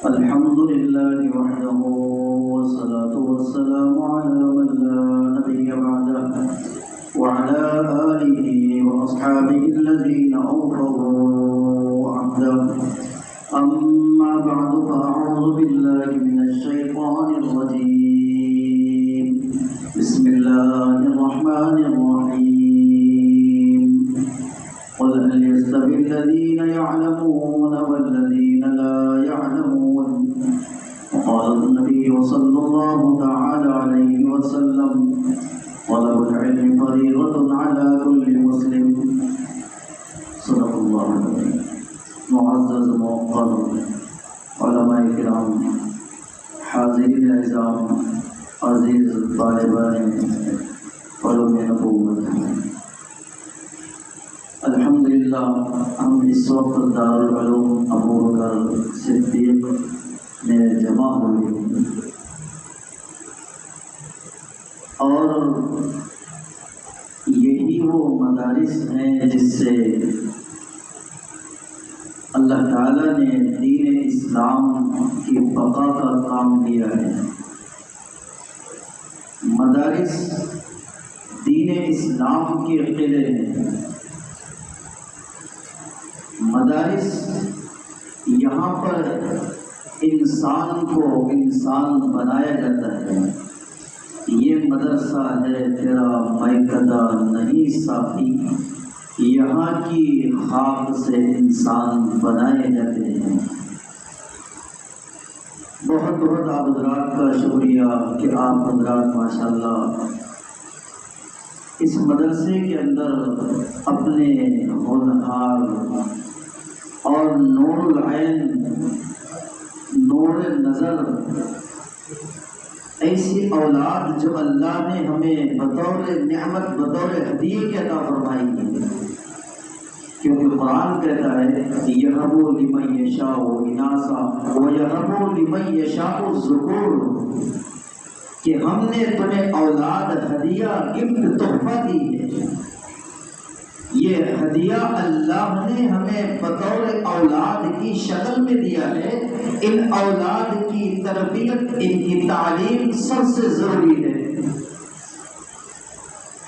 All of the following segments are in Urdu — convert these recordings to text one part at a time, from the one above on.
الحمد لله وحده والصلاة والسلام على من لا نبي بعده وعلى آله وأصحابه الذين أوفوا عهده. أما بعد فأعوذ بالله من الشيطان الرجيم. بسم الله الرحمن الرحيم. قل هل يستوي الذين يعلمون والذين لا يعلمون؟ وقال النبي صلى الله تعالى عليه وسلم: طلب العلم فريضة على كل مسلم. صدق الله العظيم. معزز محترم علماء کرام، حاضرین اعزام، عزیز طالبان علوم نبوت، الحمدللہ ہم اس وقت دارالعلوم ابو بکر صدیق میں جمع ہوئے اور یہی وہ مدارس ہیں جس سے اللہ تعالیٰ نے دین اسلام کی بقا کا کام لیا ہے۔ مدارس دین اسلام کے قلعے ہیں۔ مدارس یہاں پر انسان کو انسان بنایا جاتا ہے۔ یہ مدرسہ ہے تیرا میکدہ نہیں صافی، یہاں کی خاک سے انسان بنائے جاتے ہیں۔ بہت بہت آپ حضرات کا شکریہ کہ آپ حضرات ماشاءاللہ اس مدرسے کے اندر اپنے ہونہار اور نور العین، نور نظر، ایسی اولاد جو اللہ نے ہمیں بطور نعمت، بطور ہدیے کے عطا فرمائی ہے، کیونکہ قرآن کہتا ہے یَهَبُ لِمَن یَشَاءُ إِنَاثًا وَيَهَبُ لِمَن یَشَاءُ الذُّکُورَ، کہ ہم نے تمہیں اولاد ہدیہ، گفٹ، تحفہ دی ہے۔ یہ ہدیہ اللہ نے ہمیں بطور اولاد کی شکل میں دیا ہے۔ ان اولاد کی تربیت، ان کی تعلیم سب سے ضروری ہے۔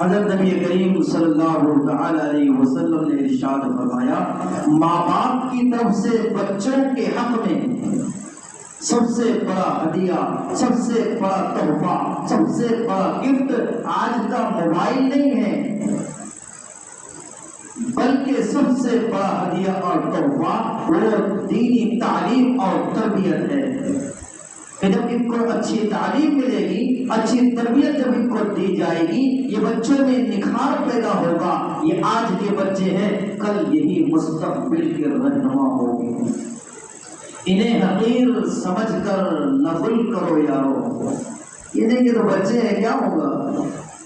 حضرت نبی کریم صلی اللہ علیہ وسلم نے ارشاد فرمایا، ماں باپ کی طرف سے بچوں کے حق میں سب سے بڑا ہدیہ، سب سے بڑا تحفہ، سب سے بڑا گفٹ آج کا موبائل نہیں ہے، بلکہ سب سے بڑا ہدیہ اور تحفہ وہ دینی تعلیم اور تربیت ہے۔ کہ جب ان کو اچھی تعلیم ملے گی، اچھی تربیت جب ان کو دی جائے گی، یہ بچوں میں نکھار پیدا ہوگا۔ یہ آج کے بچے ہیں، کل یہی مستقبل کے رہنما ہوگی۔ انہیں حقیر سمجھ کر نہ غل کرو یارو، یہ نہیں کہ تو بچے ہیں کیا ہوگا،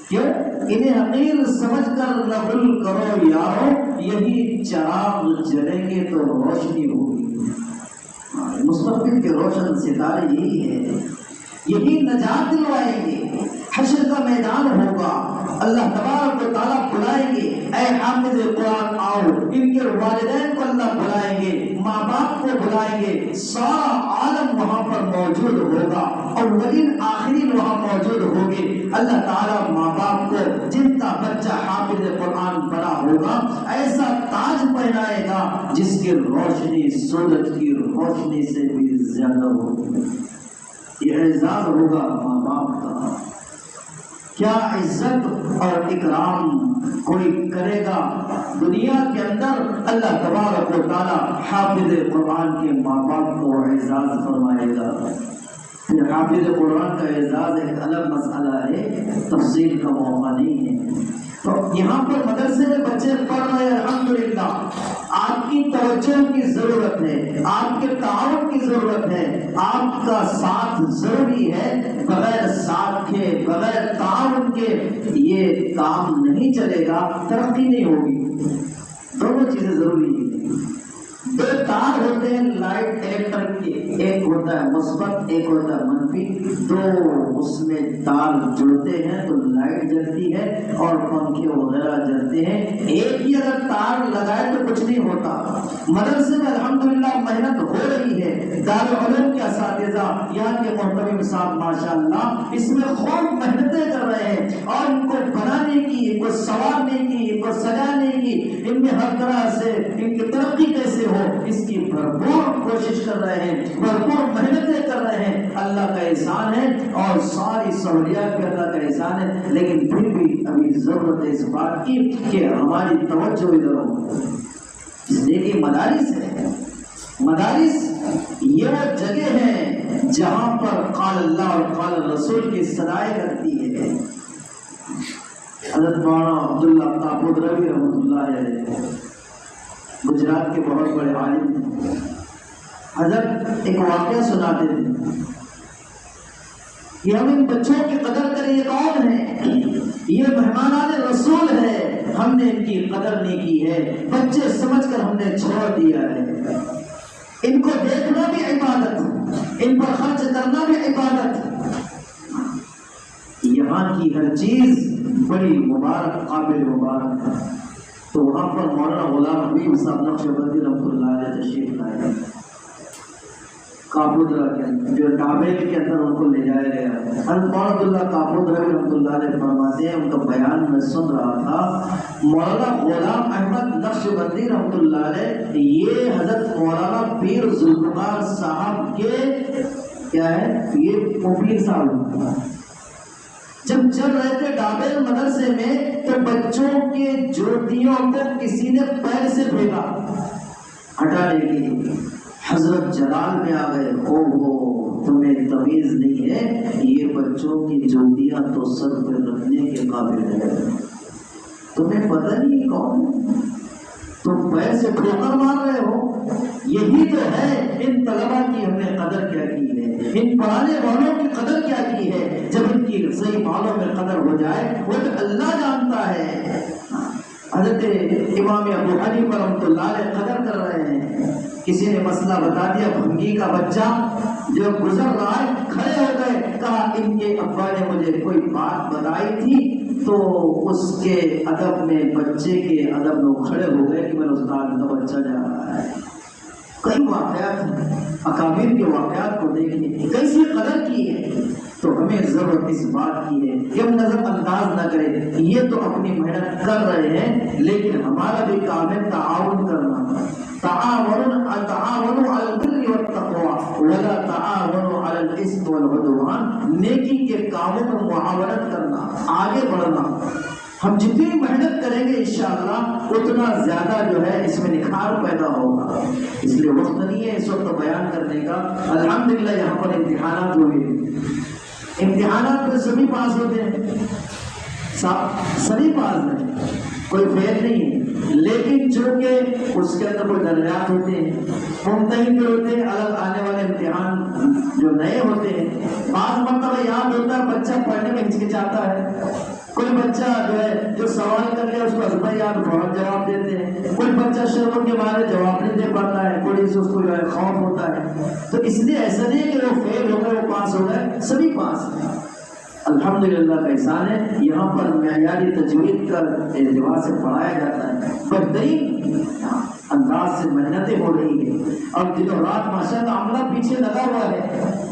کیوں؟ انہیں حقیر سمجھ کر نہ غل کرو یارو، یہی چراغ جلیں گے تو روشنی ہوگی۔ مستقبل کے روشن ستارے یہی ہے، یہی نجات دلوائیں گے۔ حشر کا میدان ہوگا، اللہ تبارک و تعالیٰ بلائیں گے، اے حافظ قرآن آؤ۔ ان کے والدین کو اللہ بلائیں گے، ماں باپ کو بلائیں گے، سارا عالم وہاں پر موجود ہوگا، اولین آخرین وہاں موجود ہوں گے۔ اللہ تعالیٰ ماں باپ کو جن کا بچہ حافظ قرآن بنا ہوگا ایسا تاج پہنائے گا جس کی روشنی سورج کی روشنی سے بھی زیادہ ہوگی۔ یہ اعزاز ہوگا ماں باپ کا۔ کیا عزت اور اکرام کوئی کرے گا دنیا کے اندر؟ اللہ تبارک و تعالیٰ حافظ قرآن کے ماں باپ کو اعزاز فرمائے گا۔ پھر حافظ قرآن کا اعزاز ایک الگ مسئلہ ہے، تفصیل کا موقع نہیں ہے۔ تو یہاں پر مدرسے میں بچے پڑھ رہے ہیں، الحمدللہ۔ آپ کی توجہ کی ضرورت ہے، آپ کے تعاون کی ضرورت ہے، آپ کا ساتھ ضروری ہے۔ بغیر ساتھ کے، بغیر تعاون کے یہ کام نہیں چلے گا، ترقی نہیں ہوگی۔ دونوں چیزیں ضروری ہیں۔ دو تار ہوتے ہیں لائٹ الیکٹرک کے، ایک ہوتا ہے مثبت، ایک ہوتا ہے منفی۔ دو اس میں تار جڑتے ہیں تو لائٹ جلتی ہے اور پنکھے وغیرہ جلتے ہیں۔ ایک ہی اگر تار لگائے تو کچھ نہیں ہوتا۔ مدرسے میں الحمدللہ محنت ہو رہی ہے، دارالعلوم کے اساتذہ یہاں کے محترم صاحب ماشاءاللہ اس میں خوب محنتیں کر رہے ہیں اور ان کو بنانے کی، ان کو سنوارنے کی، ان کو سجانے کی، ان میں ہر طرح سے ان کی ترقی کیسے ہو اس کی بھرپور کوشش کر رہے ہیں، بھرپور محنتیں کر رہے ہیں۔ اللہ کا احسان ہے اور ساری سہولیات بھی اللہ کا احسان ہے، لیکن پھر بھی ابھی ضرورت ہے اس بات کی کہ ہماری توجہ ادھر ہو، اس لیے کہ مدارس ہے، مدارس یہ وہ جگہ ہے جہاں پر قال اللہ اور قال رسول کی صدائیں کرتی ہے۔ حضرت مولانا عبداللہ کاپودروی رحمۃ اللہ علیہ گجرات کے بہت بڑے عالم ہیں، حضرت ایک واقعہ سناتے تھے کہ ہم ان بچوں کی قدر کریں، یہ کون ہے؟ یہ مہمانان رسول ہے، ہم نے ان کی قدر نہیں کی ہے، بچے سمجھ کر ہم نے چھوڑ دیا ہے۔ ان کو دیکھنا بھی عبادت، ان پر خرچ کرنا بھی عبادت۔ یہاں کی ہر چیز بڑی مبارک، قابل مبارک ہے۔ تو وہاں پر مولانا غلام حبیب صاحب نقشبندی رحمۃ اللہ علیہ تشریف لائے، کاپودرا کے جو ڈابے کے اندر ان کو لے جایا گیا۔ حضرت مولانا عبداللہ کاپودرا رحمۃ اللہ علیہ فرماتے ہیں، ان کا بیان میں سن رہا تھا، مولانا غلام احمد نقشبندی رحمۃ اللہ علیہ یہ حضرت مولانا پیر ذوالفقار صاحب کے کیا ہے، یہ مفیر صاحب جب چل رہے تھے ڈابیل مدرسے میں تو بچوں کے جوتیوں کو کسی نے پیر سے پھینکا ہٹانے کے لیے، حضرت جلال میں آ گئے، او ہو تمہیں تمیز نہیں ہے، یہ بچوں کی جوتیاں تو سر پہ رکھنے کے قابل ہے، تمہیں پتہ نہیں کون ہے، تم پیر سے ٹھوکر مار رہے ہو۔ یہی تو ہے ان طلباء کی ہم نے قدر کیا کی ہے، ان پڑھانے والوں کی قدر کیا کی ہے۔ جب ان کی صحیح معنوں میں قدر ہو جائے وہ تو اللہ جانتا ہے۔ حضرت امام ابو حنیفہ رحمۃ اللہ علیہ قدر کر رہے ہیں، کسی نے مسئلہ بتا دیا، بھنگی کا بچہ جو گزر رہا ہے کھڑے ہو گئے، کہا ان کے ابا نے مجھے کوئی بات بتائی تھی تو اس کے ادب میں، بچے کے ادب میں کھڑے ہو گئے کہ میرا استاد کا بچہ جا رہا ہے۔ کئی واقعات، اکابر کے واقعات کو دیکھیں کیسی قدر کی ہے۔ تو ہمیں ضرورت اس بات کی ہے کہ ہم نظر انداز نہ کریں، یہ تو اپنی محنت کر رہے ہیں لیکن ہمارا بھی کام ہے تعاون کرنا۔ تعاونوا علی البر والتقوی ولا تعاونوا علی الاثم والعدوان، نیکی کے کاموں میں معاونت کرنا، آگے بڑھنا۔ ہم جتنی محنت کریں گے انشاءاللہ اتنا زیادہ جو ہے اس میں نکھار پیدا ہوگا۔ اس لیے وقت نہیں ہے اس وقت بیان کرنے کا۔ الحمدللہ یہاں پر امتحانات ہوئے، امتحانات میں سبھی پاس ہوتے ہیں، سبھی پاس ہیں، کوئی فیل نہیں ہے، لیکن چونکہ اس کے اندر کوئی درجات ہوتے ہیں، ممتحن جو ہوتے ہیں الگ آنے والے امتحان جو نئے ہوتے ہیں، بعض مرتبہ یاد ہوتا ہے بچہ پڑھنے میں ہچکچاتا ہے، کوئی بچہ جو ہے جو سوال کر لیا اس کو ازبر یاد فوراً جواب دیتے ہیں، کوئی بچہ شرم کے مارے جواب نہیں دے پاتا ہے، کوئی سے اس کو جو ہے خوف ہوتا ہے۔ تو اس لیے ایسا نہیں ہے کہ وہ فیل ہو گئے وہ پاس ہو گئے، سبھی پاس ہیں۔ الحمدللہ کا احسان ہے، یہاں پر معیاری تجوید کا اعتبار سے پڑھایا جاتا ہے، بہترین انداز سے محنتیں ہو رہی ہیں اور دن و رات ماشاءاللہ عملہ پیچھے لگا ہوا ہے،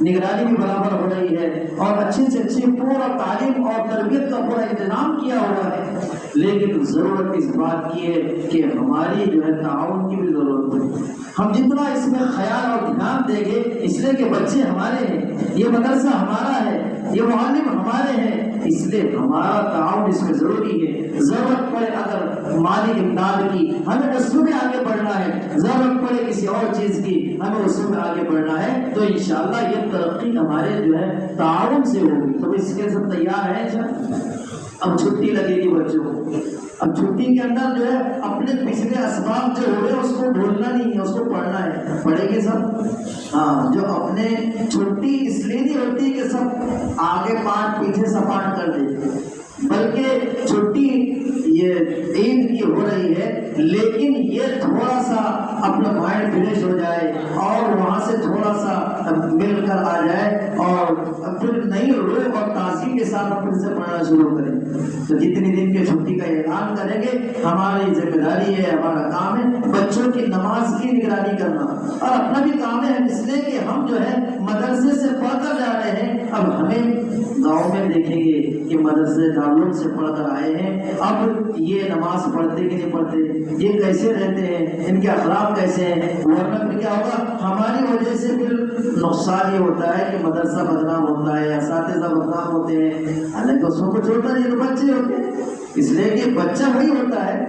نگرانی بھی برابر ہو رہی ہے اور اچھی سے اچھی پورا تعلیم اور تربیت کا پورا انتظام کیا ہوا ہے۔ لیکن ضرورت اس بات کی ہے کہ ہماری جو ہے تعاون کی بھی ضرورت ہے۔ ہم جتنا اس میں خیال اور دھیان دیں گے، اس لیے کہ بچے ہمارے ہیں، یہ مدرسہ ہمارا ہے، یہ معلم ہمارے ہیں، اس لیے ہمارا تعاون اس میں ضروری ہے۔ ضرورت پڑے اگر مالی امداد کی ہمیں اس میں آگے بڑھنا ہے، ضرورت پڑے کسی اور چیز کی ہمیں اس میں آگے بڑھنا ہے، تو انشاءاللہ یہ ترقی ہمارے جو ہے تعاون سے ہوگی۔ تو اس کے سب تیار ہیں سر؟ اب چھٹی لگے گی بچوں کو، اب چھٹی کے اندر جو ہے اپنے پچھلے اسباب جو ہوئے اس کو بھولنا نہیں ہے، اس کو پڑھنا ہے، پڑھیں گے سب؟ ہاں، جو اپنے چھٹی اس لیے نہیں ہوتی کہ سب آگے پاٹ پیچھے سپاٹ کر دے، بلکہ چھٹی یہ عید کی ہو رہی ہے لیکن یہ تھوڑا سا اپنا مائنڈ فریش ہو جائے اور وہاں سے تھوڑا سا مل کر آ جائے اور پھر نئی روح اور تازگی کے ساتھ ہم پھر سے پڑھنا شروع کریں. تو جتنی دن کی چھٹی کا اعلان کریں گے ہماری ذمہ داری ہے, ہمارا کام ہے بچوں کی نماز کی نگرانی کرنا, اور اپنا بھی کام ہے اس لیے کہ ہم جو ہے مدرسے سے پڑھ کر جا رہے ہیں. اب ہمیں گاؤں میں دیکھیں گے کہ مدرسے دارالعلوم سے پڑھ کر آئے ہیں, اب یہ نماز پڑھتے کہ نہیں پڑھتے, یہ کیسے رہتے ہیں, ان کے اخلاق کیسے ہیں, ورنہ پھر کیا ہوگا ہماری وجہ سے پھر نقصان یہ ہوتا ہے کہ مدرسہ بدنام ہوتا ہے, اساتذہ بدنام ہوتے ہیں. حالانکہ اس میں کچھ ہوتا ہے, یہ تو بچے ہوتے ہیں, اس لیے کہ بچہ وہی ہوتا ہے,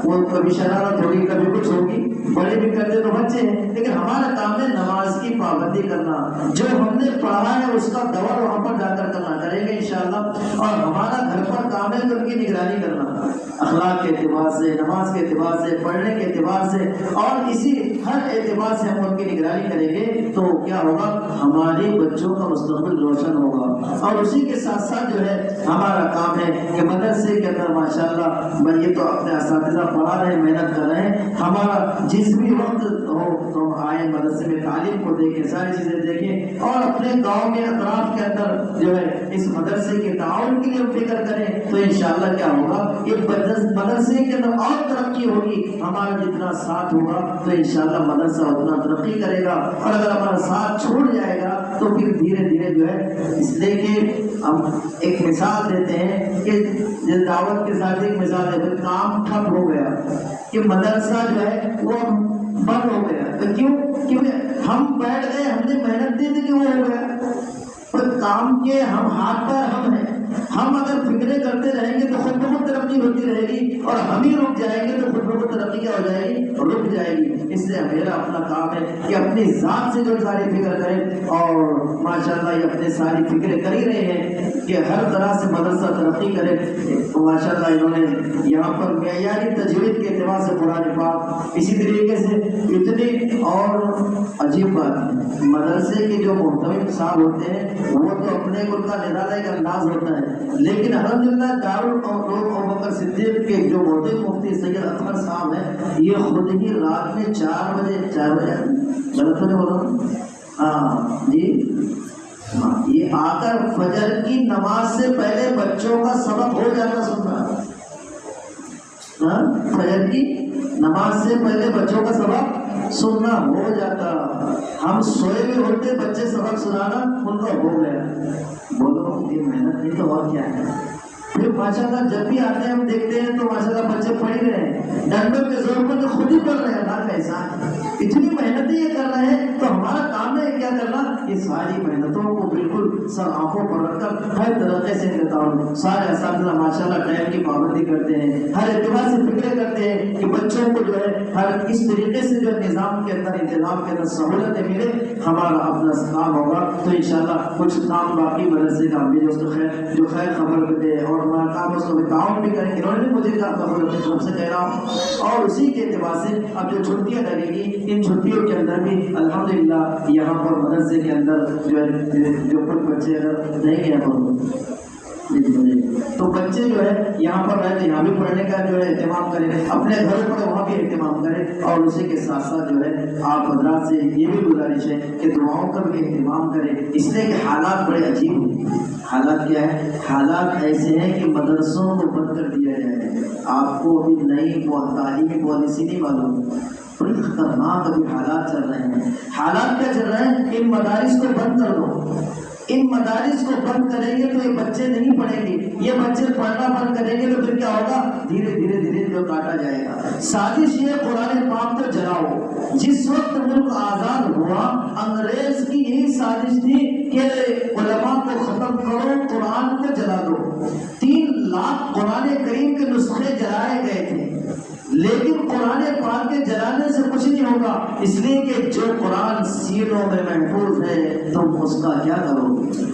وہ کبھی شرارت ہوگی کبھی کچھ ہوگی, بڑے بھی کرتے تو بچے ہیں. لیکن ہمارا کام ہے نماز کی پابندی کرنا, جو ہم نے پڑھا ہے اس کا دور وہاں پر جا کر کرنا کریں گے انشاءاللہ. اور ہمارا گھر پر کام ہے تو ان کی نگرانی کرنا, اخلاق کے اعتبار سے, نماز کے اعتبار سے, پڑھنے کے اعتبار سے, اور اسی ہر اعتبار سے ہم ان کی نگرانی کریں گے تو کیا ہوگا ہمارے بچوں کا مستقبل روشن ہوگا. اور اسی کے ساتھ ساتھ جو ہے ہمارا کام ہے کہ مدرسے کے اندر ماشاءاللہ یہ تو اپنے اساتذہ پڑھا رہے ہیں, محنت کر رہے ہیں, ہمارا جس بھی وقت ہو تو ہم آئیں مدرسے میں تعلیم کو دیکھیں, ساری چیزیں دیکھیں, اور اپنے گاؤں کے اطراف کے اندر جو ہے اس مدرسے کے تعاون کے لیے ہم فکر کریں تو انشاءاللہ کیا ہوگا یہ مدرسے کے اندر اور ترقی ہوگی. ہمارا جتنا ساتھ ہوگا تو انشاءاللہ مدرسہ اتنا ترقی کرے گا, اور اگر ہمارا ساتھ چھوڑ جائے گا تو پھر دھیرے دھیرے جو ہے, اس لیے کہ ہم ایک مثال دیتے ہیں کہ جس دعوت کے ساتھ ایک مثال دیتے ہیں, کام ٹھپ ہو گیا کہ مدرسہ جو ہے وہ بند ہو گیا. تو کیوں؟ کیونکہ ہم بیٹھ گئے, ہم نے محنت دی تھی کہ وہ ہو گیا. اور کام کے ہم ہاتھ پر ہم ہیں, ہم اگر فکریں کرتے رہیں گے تو خود بخود ترقی ہوتی رہے گی, اور ہم ہی رک جائیں گے تو خود بخود ترقی کیا ہو جائے گی, رک جائے گی. اس لیے میرا اپنا کام ہے کہ اپنی ذات سے جو ساری فکر کریں, اور ماشاءاللہ یہ اپنے ساری فکریں کر ہی رہے ہیں کہ ہر طرح سے مدرسہ ترقی کرے. تو ماشاءاللہ انہوں نے یہاں پر معیاری تجوید کے اعتبار سے قرآن پاک, اسی طریقے سے اتنی اور عجیب بات مدرسے کے جو محتمم صاحب ہوتے ہیں وہ تو اپنے ان کا نرالا ایک انداز ہوتا ہے, لیکن الحمدللہ دارالعلوم ابوبکر صدیق کے جو موجود مفتی سید اطہر صاحب ہیں, یہ خود ہی رات میں 4 بجے غلط تو نہیں بولا, ہاں جی, یہ آ کر فجر کی نماز سے پہلے بچوں کا سبق ہو جاتا سننا, فجر کی نماز سے پہلے بچوں کا سبق سننا ہو جاتا. ہم سوئے ہوئے ہوتے, بچے سبق سنانا ان کا ہو گیا. بولو یہ محنت نہیں تو اور کیا ہے. پھر ماشاءاللہ جب بھی آتے ہیں ہم دیکھتے ہیں تو ماشاءاللہ بچے پڑھ ہی رہے ہیں, ڈنڈوں کے زور پر تو خود ہی پڑھ رہے ہیں. اللہ کا احسان, اتنی محنتیں یہ کر رہے ہیں تو ہمارا کام ہے کیا کرنا, یہ ساری محنتوں کو بالکل سر آنکھوں پر رکھ کر ہر طریقے سے دیتا ہوں. سارے اساتذہ ماشاءاللہ ٹائم کی پابندی کرتے ہیں, ہر اعتبار سے فکریں کرتے ہیں کہ بچوں کو جو ہے ہر اس طریقے سے جو نظام کے اندر انتظام کے اندر سہولتیں ملے. ہمارا اپنا کام ہوگا تو انشاءاللہ کچھ کام باقی مدرسے کا بھی جو خیر خبر دے اور ہمارا کام اس کو تعاون بھی کریں. انہوں نے مجھے کہا طرف سے کہہ رہا ہوں, اور اسی کے اعتبار سے اب جو چھٹیاں لگے گی ان چھٹیوں کے اندر بھی الحمدللہ یہاں پر مدرسے کے اندر جو کچھ بچے اگر نہیں ہیں تو بچے جو ہے یہاں پر رہتے یہاں بھی پڑھنے کا جو ہے اہتمام کریں, اپنے گھروں پر وہاں بھی اہتمام کریں. اور اسی کے ساتھ ساتھ جو ہے آپ حضرات سے یہ بھی گزارش ہے کہ دعاؤں کا بھی اہتمام کریں, اس لیے کہ حالات بڑے عجیب ہیں. حالات کیا ہے, حالات ایسے ہیں کہ مدرسوں کو بند کر دیا جائے. آپ کو ابھی نئی تعلیمی پالیسی نہیں معلوم, بڑی خطرناک ابھی حالات چل رہے ہیں. حالات کیا چل رہے ہیں, ان مدارس کو بند کر دو. ان مدارس کو بند کریں گے تو یہ بچے نہیں پڑھیں گے, یہ بچے پڑھنا بند کریں گے تو پھر کیا ہوگا, دھیرے دھیرے دھیرے جو کاٹا جائے گا. سازش یہ قرآن پاک کو جلاؤ. جس وقت ملک آزاد ہوا انگریز کی یہی سازش تھی کہ علماء کو ختم کرو, قرآن کو جلا دو. 3 لاکھ قرآن کریم کے نسخے جلائے گئے تھے, لیکن قرآن پاک کے جلانے سے کچھ نہیں ہوگا, اس لیے کہ جو قرآن سینوں میں محفوظ ہے تم اس کا کیا کرو گے.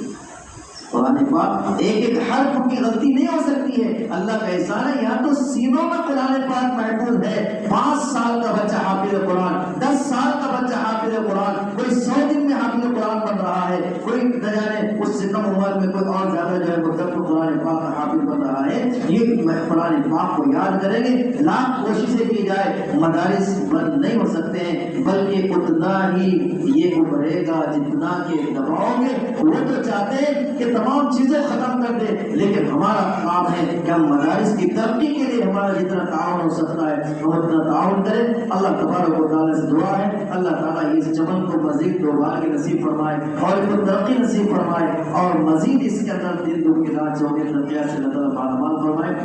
قرآن پاک ایک ایک حرف کی غلطی نہیں ہو سکتی ہے. اللہ کا احسان ہے یہاں تو سینوں میں قرآن پاک محفوظ ہے. 5 سال کا بچہ حافظ قرآن, 10 سال کا بچہ حافظ قرآن, کوئی کوئی 100 دن میں حافظ قرآن بن رہا ہے، کوئی نہ جانے اس سے کم عمر میں کوئی اور زیادہ جو ہے مرتب قرآن پاک کا حافظ بن رہا ہے۔ یہ قرآن پاک کو یاد کریں گے، لاکھ کوششیں کی جائے مدارس بند نہیں ہو سکتے ہیں، بلکہ اتنا ہی یہ ابھرے گا جتنا کہ دباؤ گے۔ وہ تو چاہتے ہیں کہ تمام چیزیں ختم کر دے، لیکن ہمارا کام ہے کہ ہم مدارس کی ترقی کے لیے ہمارا جتنا تعاون ہو سکتا ہے ہم اتنا تعاون کریں۔ اللہ تبارک و تعالیٰ سے دعا ہے اللہ تعالیٰ اس چمن کو مزید دوبارہ کے نصیب فرمائے اور اس کو ترقی نصیب فرمائے اور مزید اس کے اندر دن دن کے رات 24 ترقیات سے اللہ تعالیٰ فرمائے۔